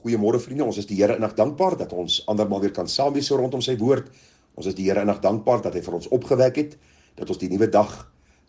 Goeiemôre vriende, ons is die Here innig dankbaar dat ons andermaal weer kan saam wees so rondom sy woord. Ons is die Here innig dankbaar dat hy vir ons opgewek het, dat ons die nuwe dag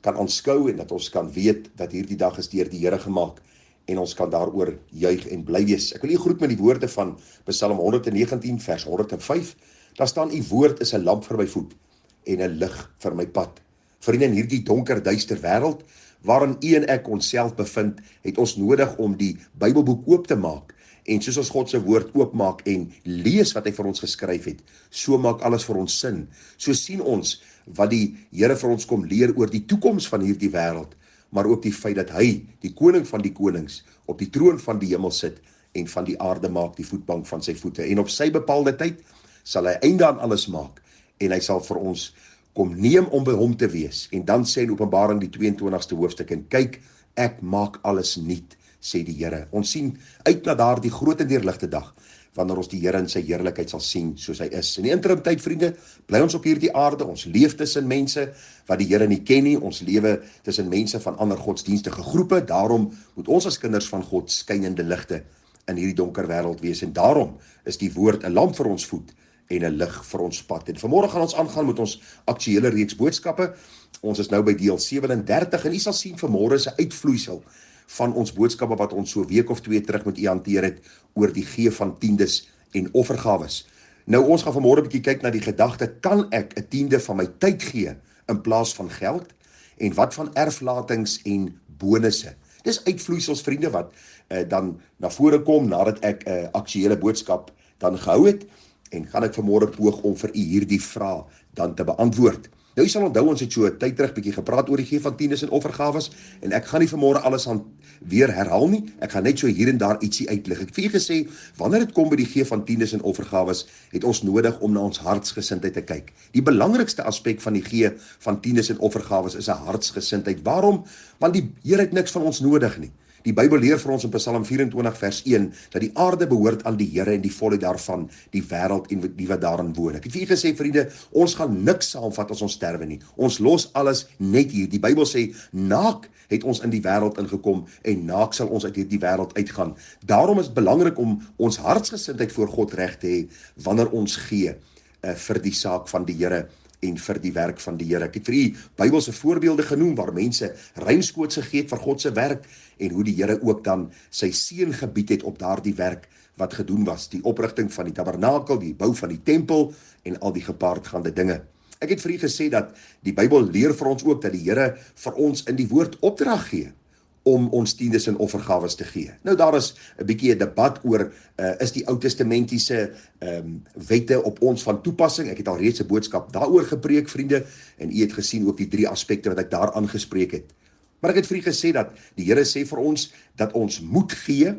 kan aanskou en dat ons kan weet dat hierdie dag is deur die Here gemaak en ons kan daaroor juig en bly wees. Ek wil u groet met die woorde van Psalm 119 vers 105. Daar staan: u woord is 'n lamp vir my voet en 'n lig vir my pad. Vriende, in hierdie donker duister wêreld waarin u en ek onsself bevind, het ons nodig om die Bybelboek oop te maak. En soos ons God se woord oopmaak en lees wat hy vir ons geskryf het, so maak alles vir ons sin. So sien ons wat die Here vir ons kom leer oor die toekoms van hierdie wêreld, maar ook die feit dat hy, die koning van die konings, op die troon van die hemel sit en van die aarde maak die voetbank van sy voete. En op sy bepaalde tyd sal hy einde aan alles maak en hy sal vir ons kom neem om by hom te wees. En dan sê in Openbaring die 22ste hoofstuk, en kyk, ek maak alles nuut, sê die Here. Ons sien uit na daardie groot en deurligte dag, wanneer ons die Here in sy heerlikheid sal sien soos hy is. In die interim tyd, vriende, bly ons op hierdie aarde, ons leef tussen mense wat die Here nie ken nie, ons lewe tussen mense van ander godsdienstige groepe, daarom moet ons as kinders van God skynende ligte in hierdie donker wêreld wees, en daarom is die woord 'n lamp vir ons voet en 'n lig vir ons pad. En vanmôre gaan ons aangaan met ons aktuele reeks boodskappe. Ons is nou by deel 37 en u sal sien vanmôre is 'n uitvloeisel van ons boodskappe wat ons so 'n week of 2 terug met u hanteer het oor die gee van tiendes en offergawes. Nou ons gaan vanmôre 'n bietjie kyk na die gedagte: kan ek 'n tiende van my tyd gee in plaas van geld? En wat van erflatings en bonusse? Dis uitvloeisels, vriende, wat dan na vore kom nadat ek 'n aktuele boodskap dan gehou het, en gaan ek vanmôre poog om vir u hierdie vraag dan te beantwoord. Nou, jy sal onthou, ons het so 'n tyd terug bietjie gepraat oor die gee van tiendes en offergawes, en ek gaan nie vanmôre alles weer herhaal nie, ek gaan net so hier en daar ietsie uitlig. Ek het vir u gesê, wanneer dit kom by die gee van tiendes en offergawes, het ons nodig om na ons hartsgesindheid te kyk. Die belangrikste aspek van die gee van tiendes en offergawes is 'n hartsgesindheid. Waarom? Want die Here het niks van ons nodig nie. Die Bybel leer vir ons in Psalm 24 vers 1, dat die aarde behoort aan die Here en die volheid daarvan, die wêreld en die wat daarin woon. Ek het vir u gesê, vriende, ons gaan niks saamvat as ons sterwe nie. Ons los alles net hier. Die Bybel sê, naak het ons in die wêreld ingekom en naak sal ons uit hierdie wêreld uitgaan. Daarom is dit belangrik om ons hartsgesindheid voor God reg te hê wanneer ons gee vir die saak van die Here en vir die werk van die Here. Ek het vir u Bybelse voorbeelde genoem waar mense ruimskoots gegee het vir God se werk en hoe die Here ook dan sy seën gebied het op daardie werk wat gedoen was, die oprigting van die tabernakel, die bou van die tempel en al die gepaardgaande dinge. Ek het vir u gesê dat die Bybel leer vir ons ook dat die Here vir ons in die woord opdrag gee om ons tiendes en offergawes te gee. Nou daar is 'n bietjie 'n debat oor is die Ou Testamentiese wette op ons van toepassing. Ek het al reeds 'n boodskap daaroor gepreek, vriende, en u het gesien ook die 3 aspekte wat ek daar aangespreek het. Maar ek het vir u gesê dat die Here sê vir ons dat ons moet gee,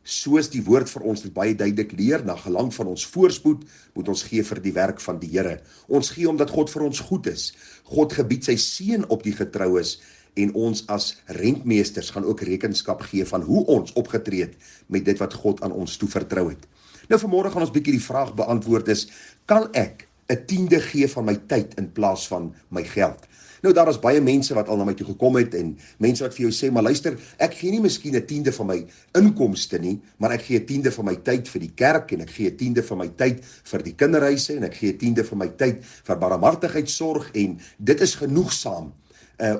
soos die woord vir ons dit baie duidelik leer, na gelang van ons voorspoed moet ons gee vir die werk van die Here. Ons gee omdat God vir ons goed is. God gebied sy seën op die getroues, en ons as rentmeesters gaan ook rekenskap gee van hoe ons opgetree het met dit wat God aan ons toevertrou het. Nou vanmôre gaan ons bietjie die vraag beantwoord is, kan ek 'n tiende gee van my tyd in plaas van my geld? Nou daar is baie mense wat al na my toe gekom het en mense wat vir jou sê, maar luister, ek gee nie miskien 'n tiende van my inkomste nie, maar ek gee 'n tiende van my tyd vir die kerk en ek gee 'n tiende van my tyd vir die kinderhuise en ek gee 'n tiende van my tyd vir barmhartigheidsorg en dit is genoegsaam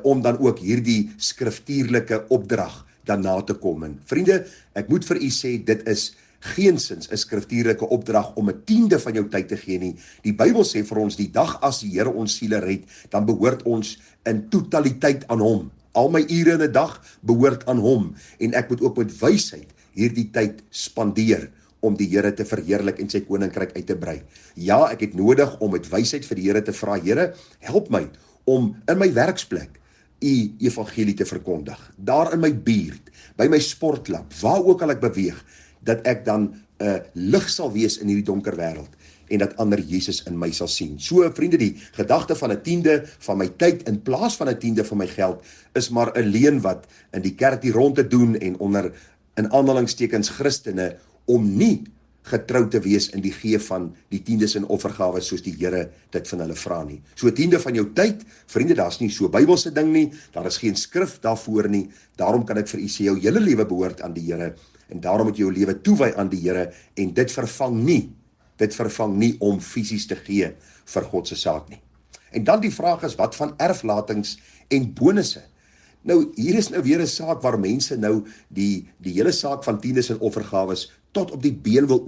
om dan ook hierdie skriftuurlike opdrag dan na te kom. En vriende, ek moet vir u sê, dit is geensins 'n skriftuurlike opdrag om 'n tiende van jou tyd te gee nie. Die Bybel sê vir ons, die dag as die Here ons siele red, dan behoort ons in totaliteit aan hom. Al my ure in 'n dag behoort aan hom, en ek moet ook met wysheid hierdie tyd spandeer om die Here te verheerlik en sy koninkryk uit te brei. Ja, ek het nodig om met wysheid vir die Here te vra, Here, help my om in my werksplek u evangelie te verkondig. Daar in my buurt, by my sportklub, waar ook al ek beweeg, dat ek dan 'n lig sal wees in hierdie donker wêreld en dat ander Jesus in my sal sien. So vriende, die gedagte van 'n tiende van my tyd in plaas van 'n tiende van my geld is maar 'n leuen wat in die kerk hier rond te doen en onder in aanhalingstekens Christene om nie getrou te wees in die gee van die tiendes en offergawes soos die Here dit van hulle vra nie. So 'n tiende van jou tyd, vriende, daar's nie so Bybelse ding nie, daar is geen skrif daarvoor nie. Daarom kan ek vir u sê, jou hele lewe behoort aan die Here. En daarom moet jy jou lewe toewy aan die Here en dit vervang nie om fisies te gee vir God se saak nie. En dan die vraag is, wat van erflatings en bonusse? Nou, hier is nou weer 'n saak waar mense nou die hele saak van tiendes en offergawes tot op die been wil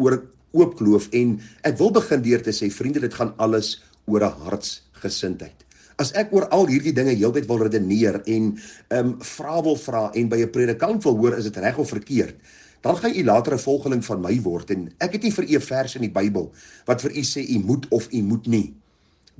oopkloof, en ek wil begin deur te sê, vriende, dit gaan alles oor 'n hartsgesindheid. As ek oor al hierdie dinge heeltyd wil redeneer en wil vra en by 'n predikant wil hoor, is dit reg of verkeerd, dan gaan u later 'n volgeling van my word, en ek het nie vir u 'n vers in die Bybel wat vir u sê u moet of u moet nie.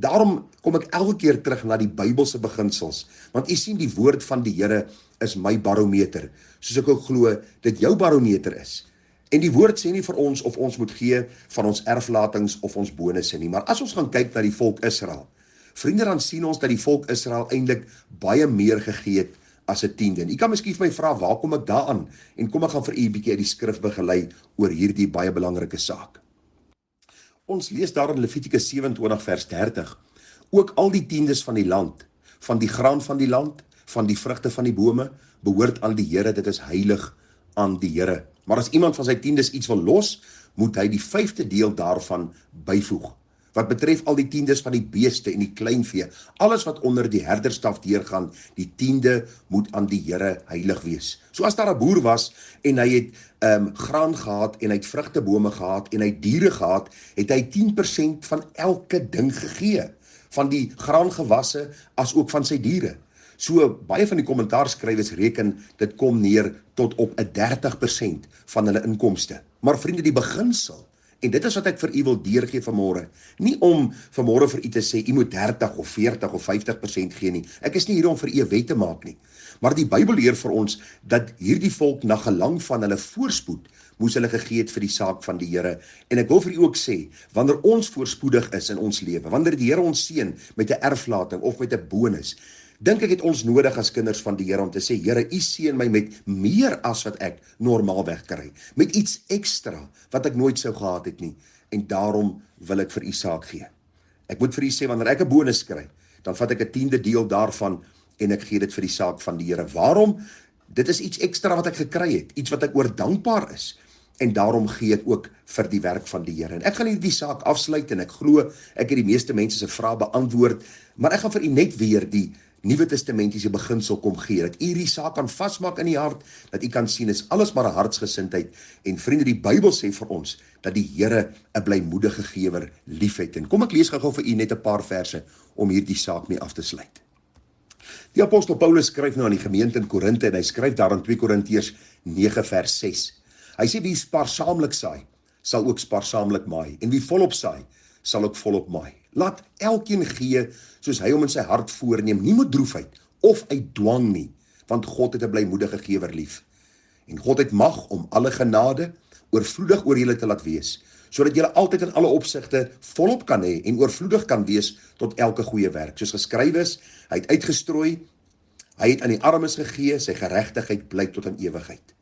Daarom kom ek elke keer terug na die Bybelse beginsels, want u sien die woord van die Here is my barometer, soos ek ook glo dit jou barometer is. En die woord sê nie vir ons of ons moet gee van ons erflatings of ons bonusse nie, maar as ons gaan kyk na die volk Israel, vriende, dan sien ons dat die volk Israel eintlik baie meer gegee het as 'n tiende. En u kan miskien vir my vra, waar kom ek daaraan? En kom ek gaan vir u 'n bietjie uit die skrif begelei oor hierdie baie belangrike saak. Ons lees daar in Levitikus 27 vers 30, ook al die tiendes van die land, van die graan van die land, van die vrugte van die bome, behoort aan die Here, dit is heilig aan die Here. Maar as iemand van sy tiendes iets wil los, moet hy die 5de deel daarvan byvoeg. Wat betref al die tiendes van die beeste en die kleinvee, alles wat onder die herderstaf deurgaan, die tiende moet aan die Here heilig wees. So as daar 'n boer was en hy het graan gehad en hy het vrugtebome gehad en hy het diere gehad, het hy 10% van elke ding gegee, van die graangewasse as ook van sy diere. So baie van die kommentaarskrywers reken dit kom neer tot op 'n 30% van hulle inkomste. Maar vriende, die beginsel, en dit is wat ek vir u wil deurgee vanmôre, nie om vanmôre vir u te sê u moet 30 of 40 of 50% gee nie. Ek is nie hier om vir u 'n wet te maak nie. Maar die Bybel leer vir ons dat hierdie volk na gelang van hulle voorspoed moes hulle gegee het vir die saak van die Here. En ek wil vir u ook sê, wanneer ons voorspoedig is in ons lewe, wanneer die Here ons seën met 'n erflating of met 'n bonus, dink ek het ons nodig as kinders van die Here om te sê, Here, u seën my met meer as wat ek normaalweg kry, met iets ekstra wat ek nooit sou gehad het nie, en daarom wil ek vir u saak gee. Ek moet vir u sê, wanneer ek 'n bonus kry, dan vat ek 'n 10de deel daarvan en ek gee dit vir die saak van die Here. Waarom? Dit is iets ekstra wat ek gekry het, iets wat ek oor dankbaar is, en daarom gee ek ook vir die werk van die Here. En ek gaan hierdie saak afsluit, en ek glo ek het die meeste mense se vrae beantwoord, maar ek gaan vir u net weer die Nuwe Testamentiese beginsel kom gee, dat u hierdie saak kan vasmaak in die hart, dat u kan sien, is alles maar 'n hartsgesindheid, en vriende, die Bybel sê vir ons, dat die Here 'n blymoedige gewer liefhet. En kom ek lees gou vir u net 'n paar verse, om hierdie saak mee af te sluit. Die apostel Paulus skryf nou aan die gemeente in Korinte, en hy skryf daar in 2 Korintiërs 9 vers 6. Hy sê, wie spaarsaamlik saai, sal ook spaarsaamlik maai, en wie volop saai, sal ook volop maai. Laat elkeen gee, soos hy hom in sy hart voorneem, nie met droefheid, of uit dwang nie, want God het 'n blymoedige gewer lief. En God het mag om alle genade, oorvloedig oor julle te laat wees, sodat julle altyd in alle opsigte volop kan hê, en oorvloedig kan wees tot elke goeie werk. Soos geskrywe is, hy het uitgestrooi, hy het aan die armes gegee, sy geregtigheid blyk tot in ewigheid.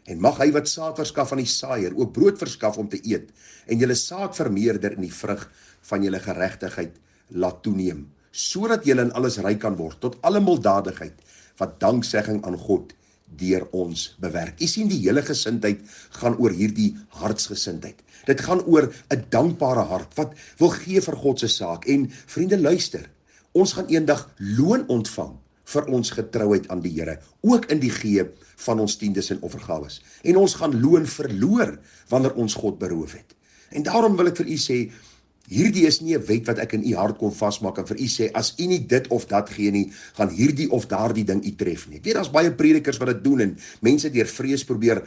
En mag hy wat saad verskaf aan die saaier, ook brood verskaf om te eet, en julle saad vermeerder in die vrug van julle geregtigheid laat toeneem, sodat julle in alles ryk kan word, tot alle milddadigheid, wat danksegging aan God deur ons bewerk. U sien, die hele gesindheid gaan oor hierdie hartsgesindheid. Dit gaan oor 'n dankbare hart, wat wil gee vir God se saak. En vriende, luister, ons gaan eendag loon ontvang vir ons getrouheid aan die Here, ook in die gee van ons tiendes en offergawes. En ons gaan loon verloor wanneer ons God beroof het. En daarom wil ek vir u sê, hierdie is nie 'n wet wat ek in u hart kon vasmaak en vir u sê, as u nie dit of dat gee nie, gaan hierdie of daardie ding u tref nie. Ek weet, daar's baie predikers wat dit doen, en mense deur vrees probeer,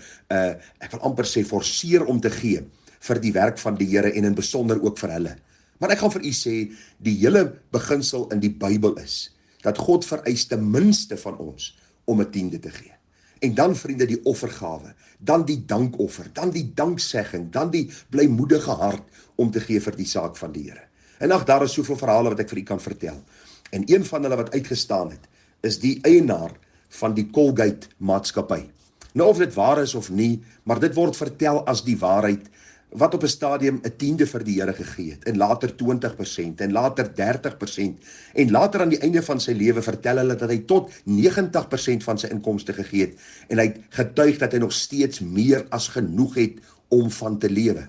ek wil amper sê, forceer om te gee vir die werk van die Here, en in besonder ook vir hulle. Maar ek gaan vir u sê, die hele beginsel in die Bybel is, dat God vereis ten minste van ons om 'n tiende te gee. En dan, vriende, die offergawe, dan die dankoffer, dan die danksegging, dan die blymoedige hart om te gee vir die saak van die Here. En ag, daar is soveel verhale wat ek vir u kan vertel. En een van hulle wat uitgestaan het, is die eienaar van die Colgate maatskappy. Nou of dit waar is of nie, maar dit word vertel as die waarheid, wat op 'n stadium 'n tiende vir die Here gegee het, en later 20%, en later 30%, en later aan die einde van sy lewe vertel hulle dat hy tot 90% van sy inkomste gegee het, en hy het getuig dat hy nog steeds meer as genoeg het om van te lewe.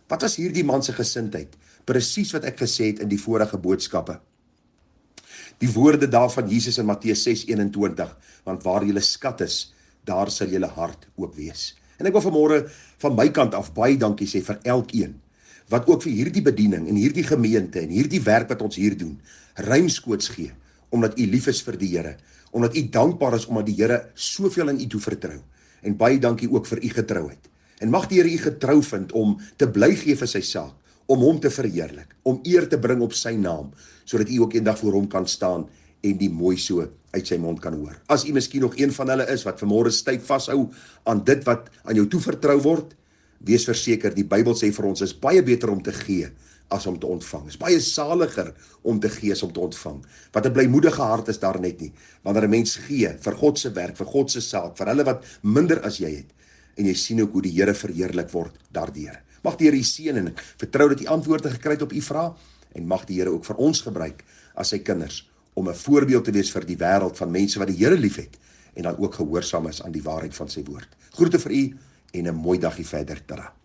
Wat was hierdie man se gesindheid? Presies wat ek gesê het in die vorige boodskappe. Die woorde daar van Jesus in Matteus 6:21, want waar julle skat is, daar sal julle hart ook wees. En ek wil vanmôre van my kant af baie dankie sê vir elkeen wat ook vir hierdie bediening en hierdie gemeente en hierdie werk wat ons hier doen, ruimskoots gee, omdat u lief is vir die Here, omdat u dankbaar is omdat die Here soveel aan u toe vertrou. En baie dankie ook vir u getrouheid. En mag die Here u getrou vind om te bly gee vir sy saak, om hom te verheerlik, om eer te bring op sy naam, sodat u ook eendag voor hom kan staan en die mooi so uit sy mond kan hoor. As u miskien nog een van hulle is wat vanmôre styf vashou aan dit wat aan jou toevertrou word, wees verseker, die Bybel sê vir ons, is baie beter om te gee as om te ontvang. Is baie saliger om te gee as om te ontvang. Wat 'n blymoedige hart is daar net nie, wanneer 'n mens gee vir God se werk, vir God se saak, vir hulle wat minder as jy het, en jy sien ook hoe die Here verheerlik word daardeur. Mag die Here u seën en ek vertrou dat u antwoorde gekry het op u vrae, en mag die Here ook vir ons gebruik as sy kinders, om 'n voorbeeld te wees vir die wêreld van mense wat die Here liefhet en dan ook gehoorsaam is aan die waarheid van sy woord. Groete vir u en 'n mooi dagie verder. Tada.